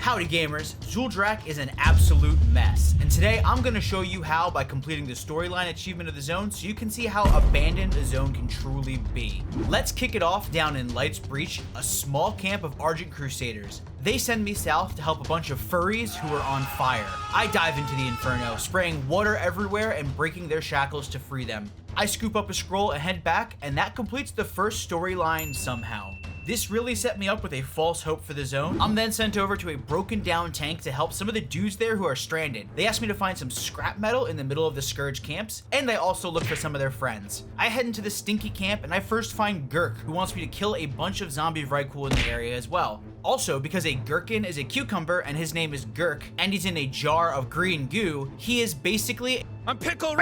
Howdy gamers, Zul'Drak is an absolute mess, and today I'm going to show you how by completing the storyline achievement of the zone so you can see how abandoned a zone can truly be. Let's kick it off down in Light's Breach, a small camp of Argent Crusaders. They send me south to help a bunch of furries who are on fire. I dive into the inferno, spraying water everywhere and breaking their shackles to free them. I scoop up a scroll and head back, and that completes the first storyline somehow. This really set me up with a false hope for the zone. I'm then sent over to a broken down tank to help some of the dudes there who are stranded. They asked me to find some scrap metal in the middle of the Scourge camps, and they also look for some of their friends. I head into the stinky camp and I first find Gurk, who wants me to kill a bunch of zombie Vrykul in the area as well. Also, because a gherkin is a cucumber and his name is Gurk, and he's in a jar of green goo, he is basically I'm pickle.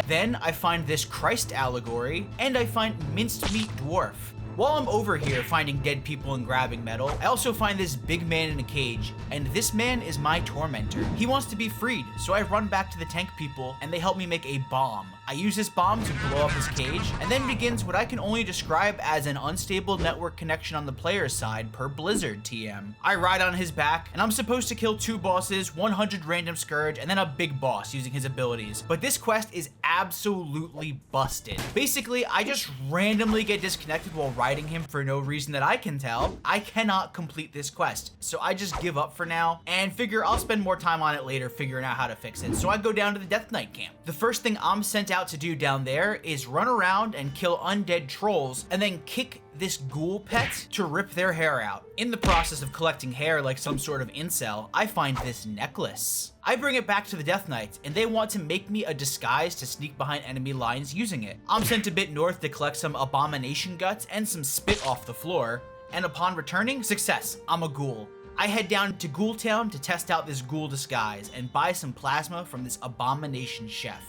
Then I find this Christ allegory, and I find minced meat dwarf. While I'm over here finding dead people and grabbing metal, I also find this big man in a cage, and this man is my tormentor. He wants to be freed, so I run back to the tank people and they help me make a bomb. I use this bomb to blow up his cage, and then begins what I can only describe as an unstable network connection on the player's side per Blizzard TM. I ride on his back, and I'm supposed to kill 2 bosses, 100 random Scourge, and then a big boss using his abilities. But this quest is absolutely busted. Basically, I just randomly get disconnected while riding him for no reason that I can tell. I cannot complete this quest, so I just give up for now and figure I'll spend more time on it later figuring out how to fix it. So I go down to the Death Knight camp. The first thing I'm sent out to do down there is run around and kill undead trolls and then kick this ghoul pet to rip their hair out. In the process of collecting hair like some sort of incel, I find this necklace. I bring it back to the Death Knights, and they want to make me a disguise to sneak behind enemy lines using it. I'm sent a bit north to collect some abomination guts and some spit off the floor, and upon returning, success, I'm a ghoul. I head down to Ghoul Town to test out this ghoul disguise and buy some plasma from this abomination chef.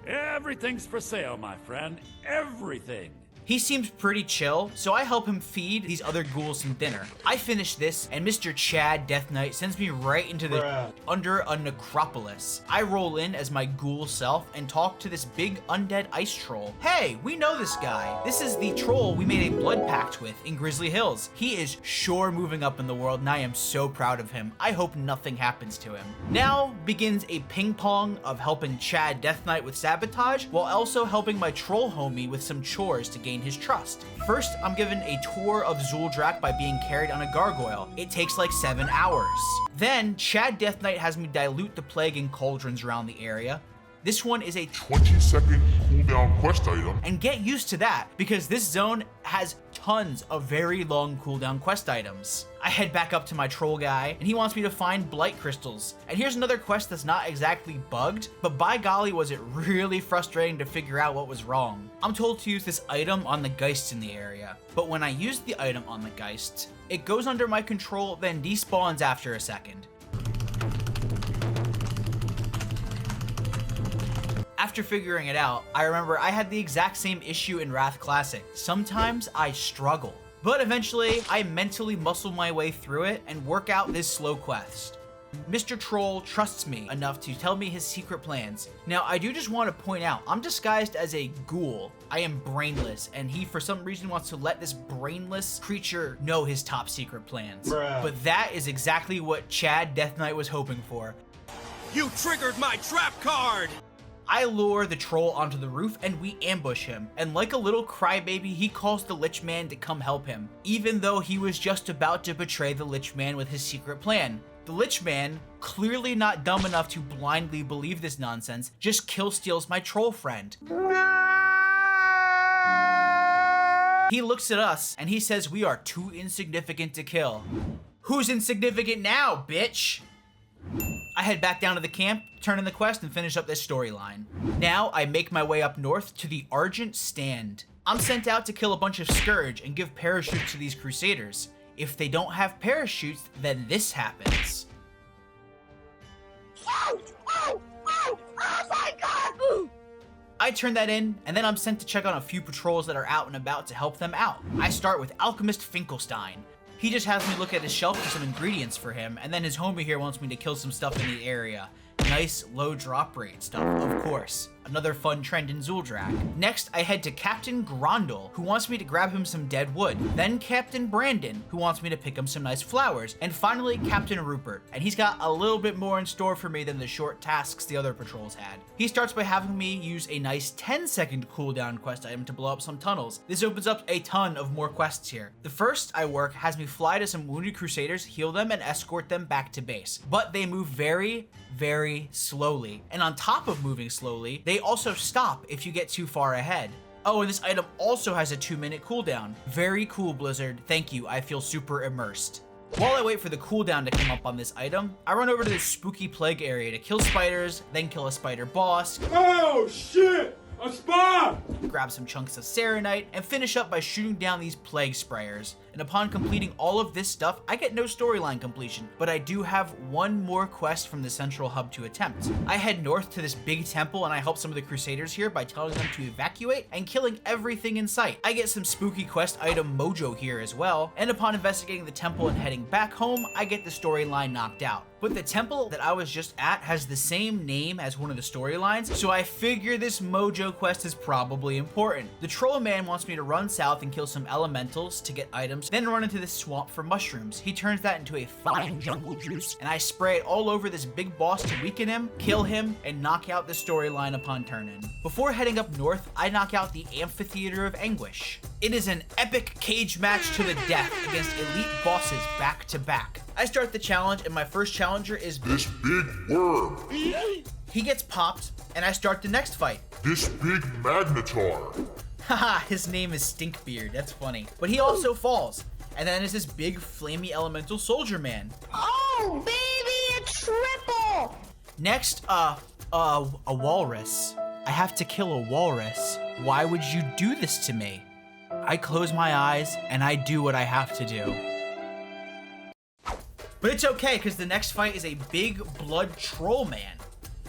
Everything's for sale, my friend. Everything. He seems pretty chill, so I help him feed these other ghouls some dinner. I finish this, and Mr. Chad Death Knight sends me right into the under a necropolis. I roll in as my ghoul self and talk to this big undead ice troll. Hey, we know this guy. This is the troll we made a blood pact with in Grizzly Hills. He is sure moving up in the world, and I am so proud of him. I hope nothing happens to him. Now begins a ping pong of helping Chad Death Knight with sabotage, while also helping my troll homie with some chores to gain his trust. First, I'm given a tour of Zul'Drak by being carried on a gargoyle. It takes like 7 hours. Then, Chad Death Knight has me dilute the plague in cauldrons around the area. This one is a 20-second cooldown quest item. And get used to that, because this zone has tons of very long cooldown quest items. I head back up to my troll guy, and he wants me to find blight crystals. And here's another quest that's not exactly bugged, but by golly was it really frustrating to figure out what was wrong. I'm told to use this item on the geists in the area, but when I use the item on the geists, it goes under my control, then despawns after a second. After figuring it out, I remember I had the exact same issue in Wrath Classic. Sometimes I struggle. But eventually, I mentally muscle my way through it and work out this slow quest. Mr. Troll trusts me enough to tell me his secret plans. Now, I do just want to point out, I'm disguised as a ghoul. I am brainless, and he for some reason wants to let this brainless creature know his top secret plans. But that is exactly what Chad Death Knight was hoping for. You triggered my trap card! I lure the troll onto the roof and we ambush him, and like a little crybaby, he calls the Lich Man to come help him, even though he was just about to betray the Lich Man with his secret plan. The Lich Man, clearly not dumb enough to blindly believe this nonsense, just kill-steals my troll friend. He looks at us and he says we are too insignificant to kill. Who's insignificant now, bitch? I head back down to the camp, turn in the quest, and finish up this storyline. Now, I make my way up north to the Argent stand. I'm sent out to kill a bunch of Scourge and give parachutes to these Crusaders. If they don't have parachutes, then this happens. Oh my god! I turn that in, and then I'm sent to check on a few patrols that are out and about to help them out. I start with Alchemist Finkelstein. He just has me look at his shelf for some ingredients for him, and then his homie here wants me to kill some stuff in the area. Nice low drop rate stuff, of course. another fun trend in Zul'Drak. Next, I head to Captain Grondel, who wants me to grab him some dead wood. Then Captain Brandon, who wants me to pick him some nice flowers. And finally, Captain Rupert, and he's got a little bit more in store for me than the short tasks the other patrols had. He starts by having me use a nice 10-second cooldown quest item to blow up some tunnels. This opens up a ton of more quests here. The first I work has me fly to some wounded crusaders, heal them, and escort them back to base. But they move very, very slowly. And on top of moving slowly, they also stop if you get too far ahead. Oh, and this item also has a 2-minute cooldown. Very cool, Blizzard. Thank you. I feel super immersed. While I wait for the cooldown to come up on this item, I run over to this spooky plague area to kill spiders, then kill a spider boss. Oh shit! A spawn! Grab some chunks of serenite, and finish up by shooting down these plague sprayers. And upon completing all of this stuff, I get no storyline completion, but I do have one more quest from the central hub to attempt. I head north to this big temple and I help some of the crusaders here by telling them to evacuate and killing everything in sight. I get some spooky quest item mojo here as well, and upon investigating the temple and heading back home, I get the storyline knocked out. But the temple that I was just at has the same name as one of the storylines, so I figure this mojo quest is probably important. The troll man wants me to run south and kill some elementals to get items, then run into this swamp for mushrooms. He turns that into a fine jungle juice, and I spray it all over this big boss to weaken him, kill him, and knock out the storyline upon turn-in. Before heading up north, I knock out the Amphitheater of Anguish. It is an epic cage match to the death against elite bosses back to back. I start the challenge, and my first challenger is This big worm. He gets popped, and I start the next fight. This big magnetar. Haha, his name is Stinkbeard, that's funny. But he also falls. And then there's this big flamey elemental soldier man. Oh, baby, a triple! Next, a walrus. I have to kill a walrus. Why would you do this to me? I close my eyes and I do what I have to do. But it's okay, because the next fight is a big blood troll man.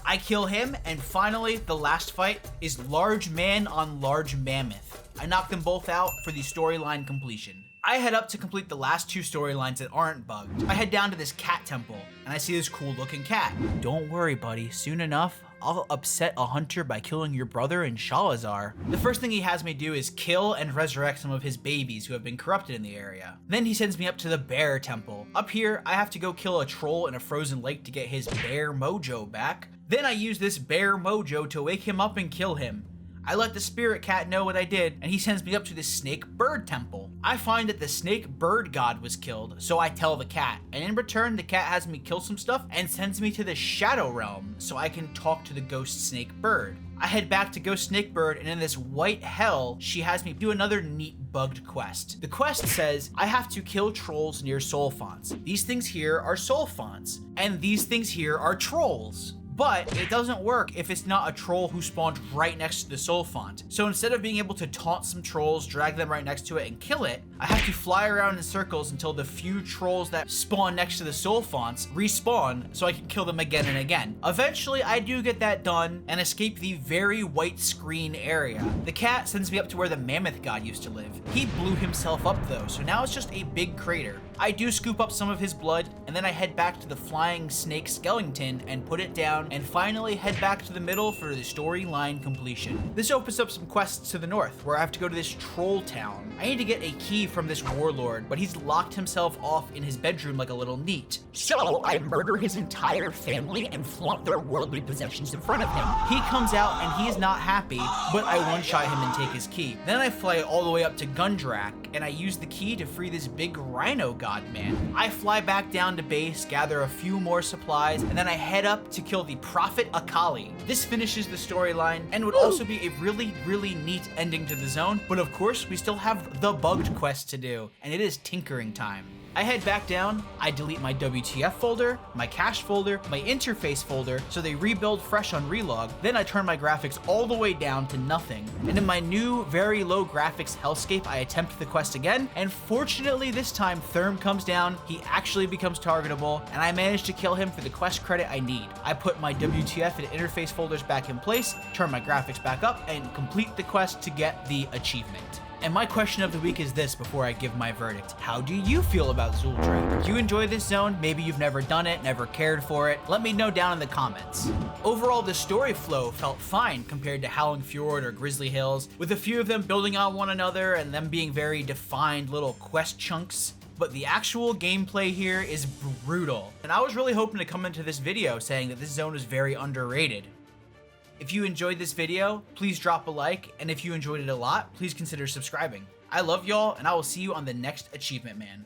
I kill him, and finally, the last fight is large man on large mammoth. I knock them both out for the storyline completion. I head up to complete the last two storylines that aren't bugged. I head down to this cat temple, and I see this cool looking cat. Don't worry, buddy, soon enough, I'll upset a hunter by killing your brother in Shalazar. The first thing he has me do is kill and resurrect some of his babies who have been corrupted in the area. Then he sends me up to the bear temple. Up here, I have to go kill a troll in a frozen lake to get his bear mojo back. Then I use this bear mojo to wake him up and kill him. I let the spirit cat know what I did, and he sends me up to the snake bird temple. I find that the snake bird god was killed, so I tell the cat, and in return the cat has me kill some stuff and sends me to the shadow realm so I can talk to the ghost snake bird. I head back to Ghost Snake Bird, and in this white hell, she has me do another neat bugged quest. The quest says I have to kill trolls near soul fonts. These things here are soul fonts, and these things here are trolls. But it doesn't work if it's not a troll who spawned right next to the soul font. So instead of being able to taunt some trolls, drag them right next to it, and kill it, I have to fly around in circles until the few trolls that spawn next to the soul fonts respawn so I can kill them again and again. Eventually, I do get that done and escape the very white screen area. The cat sends me up to where the mammoth god used to live. He blew himself up though, so now it's just a big crater. I do scoop up some of his blood, and then I head back to the flying snake skeleton and put it down, and finally head back to the middle for the storyline completion. This opens up some quests to the north, where I have to go to this troll town. I need to get a key from this warlord, but he's locked himself off in his bedroom like a little neat. So I murder his entire family and flaunt their worldly possessions in front of him. He comes out and he is not happy, but I one-shot him and take his key. Then I fly all the way up to Zul'Drak, and I use the key to free this big rhino god man. I fly back down to base, gather a few more supplies, and then I head up to kill the Prophet Akali. This finishes the storyline and would also be a really, really neat ending to the zone, but of course we still have the bugged quest to do, and it is tinkering time. I head back down, I delete my WTF folder, my cache folder, my interface folder, so they rebuild fresh on relog. Then I turn my graphics all the way down to nothing. And in my new, very low graphics hellscape, I attempt the quest again, and fortunately this time Therm comes down, he actually becomes targetable, and I manage to kill him for the quest credit I need. I put my WTF and interface folders back in place, turn my graphics back up, and complete the quest to get the achievement. And my question of the week is this before I give my verdict. How do you feel about Zul'Drak? If you enjoy this zone, maybe you've never done it, never cared for it, let me know down in the comments. Overall, the story flow felt fine compared to Howling Fjord or Grizzly Hills, with a few of them building on one another and them being very defined little quest chunks. But the actual gameplay here is brutal. And I was really hoping to come into this video saying that this zone is very underrated. If you enjoyed this video, please drop a like, and if you enjoyed it a lot, please consider subscribing. I love y'all, and I will see you on the next Achievement Man.